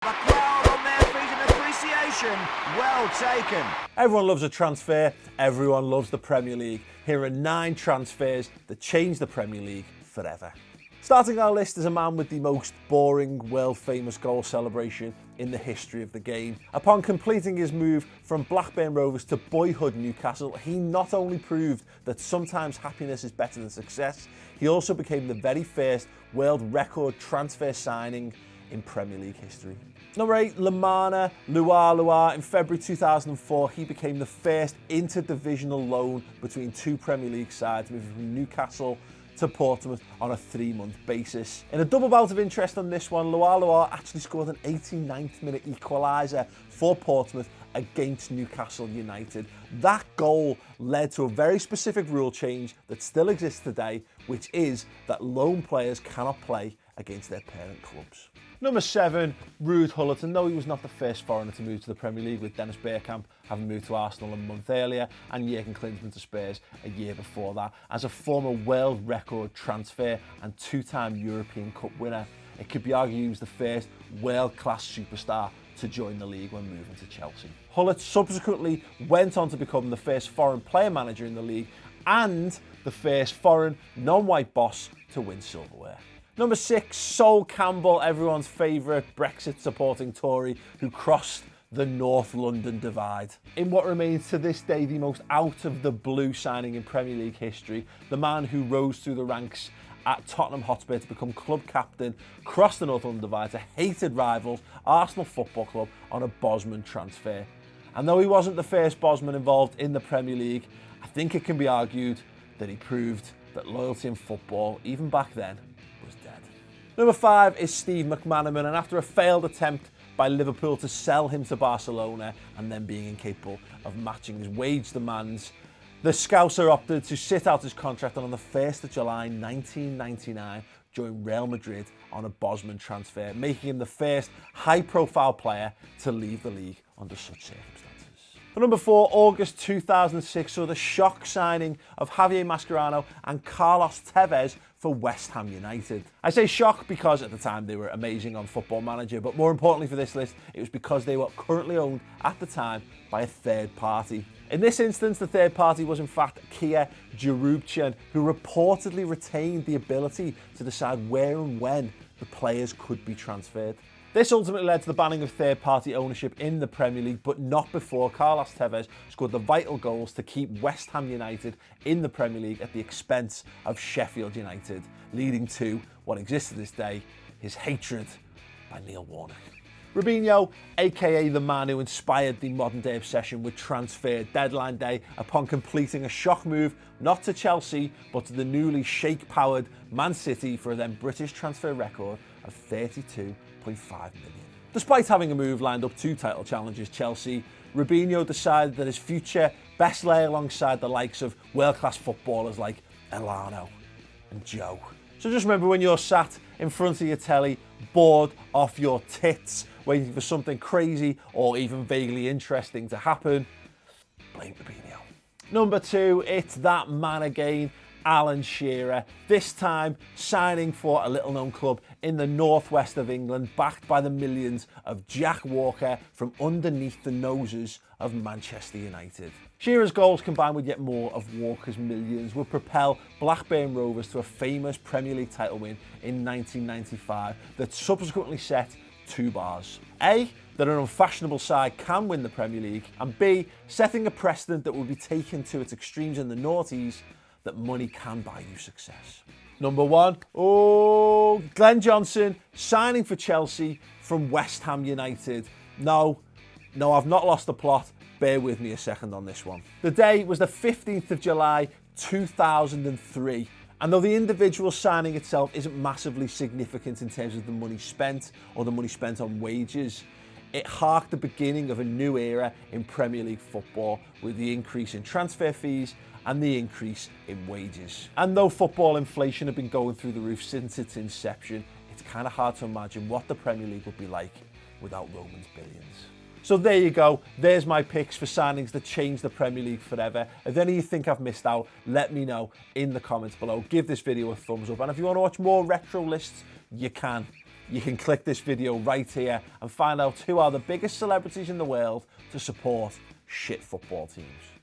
The crowd on their feet in appreciation. Well taken. Everyone loves a transfer. Everyone loves the Premier League. Here are 9 transfers that changed the Premier League forever. Starting our list is a man with the most boring, world-famous goal celebration in the history of the game. Upon completing his move from Blackburn Rovers to boyhood Newcastle, he not only proved that sometimes happiness is better than success, he also became the very first world record transfer signing in Premier League history. Number 8, Lamana Lualua. In February 2004, he became the first interdivisional loan between 2 Premier League sides, moving from Newcastle to Portsmouth on a 3-month basis. In a double bout of interest on this one, Lualua actually scored an 89th minute equaliser for Portsmouth against Newcastle United. That goal led to a very specific rule change that still exists today, which is that loan players cannot play against their parent clubs. Number 7, Ruud Gullit. No, he was not the first foreigner to move to the Premier League, with Dennis Bergkamp having moved to Arsenal a month earlier and Jurgen Klinsmann to Spurs a year before that. As a former world record transfer and 2-time European Cup winner, it could be argued he was the first world-class superstar to join the league when moving to Chelsea. Gullit subsequently went on to become the first foreign player manager in the league and the first foreign non-white boss to win silverware. Number 6, Sol Campbell, everyone's favourite Brexit-supporting Tory who crossed the North London divide. In what remains to this day the most out-of-the-blue signing in Premier League history, the man who rose through the ranks at Tottenham Hotspur to become club captain, crossed the North London divide to hated rivals Arsenal Football Club on a Bosman transfer. And though he wasn't the first Bosman involved in the Premier League, I think it can be argued that he proved that loyalty in football, even back then, was dead. Number 5 is Steve McManaman, and after a failed attempt by Liverpool to sell him to Barcelona and then being incapable of matching his wage demands, the Scouser opted to sit out his contract, and on the 1st of July 1999 joined Real Madrid on a Bosman transfer, making him the first high-profile player to leave the league under such circumstances. For number 4, August 2006 saw the shock signing of Javier Mascherano and Carlos Tevez for West Ham United. I say shock because at the time they were amazing on Football Manager, but more importantly for this list, it was because they were currently owned at the time by a third party. In this instance, the third party was in fact Kia Jarubchan, who reportedly retained the ability to decide where and when the players could be transferred. This ultimately led to the banning of third-party ownership in the Premier League, but not before Carlos Tevez scored the vital goals to keep West Ham United in the Premier League at the expense of Sheffield United, leading to what exists to this day, his hatred by Neil Warnock. Robinho, aka the man who inspired the modern-day obsession with transfer deadline day, upon completing a shock move not to Chelsea but to the newly Sheikh-powered Man City for a then British transfer record of 32.5 million. Despite having a move lined up to title challengers Chelsea, Robinho decided that his future best lay alongside the likes of world-class footballers like Elano and Joe. So just remember, when you're sat in front of your telly, bored off your tits, waiting for something crazy or even vaguely interesting to happen, blame Robinho. Number 2, it's that man again, Alan Shearer, this time signing for a little-known club in the northwest of England, backed by the millions of Jack Walker from underneath the noses of Manchester United. Shearer's goals, combined with yet more of Walker's millions, would propel Blackburn Rovers to a famous Premier League title win in 1995 that subsequently set 2 bars. A, that an unfashionable side can win the Premier League, and B, setting a precedent that would be taken to its extremes in the noughties, that money can buy you success. Number 1, Glenn Johnson signing for Chelsea from West Ham United. No, I've not lost the plot. Bear with me a second on this one. The day was the 15th of July 2003, and though the individual signing itself isn't massively significant in terms of the money spent or the money spent on wages, it marked the beginning of a new era in Premier League football, with the increase in transfer fees and the increase in wages. And though football inflation had been going through the roof since its inception, it's kind of hard to imagine what the Premier League would be like without Roman's billions. So there you go, there's my picks for signings that changed the Premier League forever. If any of you think I've missed out, let me know in the comments below. Give this video a thumbs up, and if you want to watch more retro lists, you can. you can click this video right here and find out who are the biggest celebrities in the world to support shit football teams.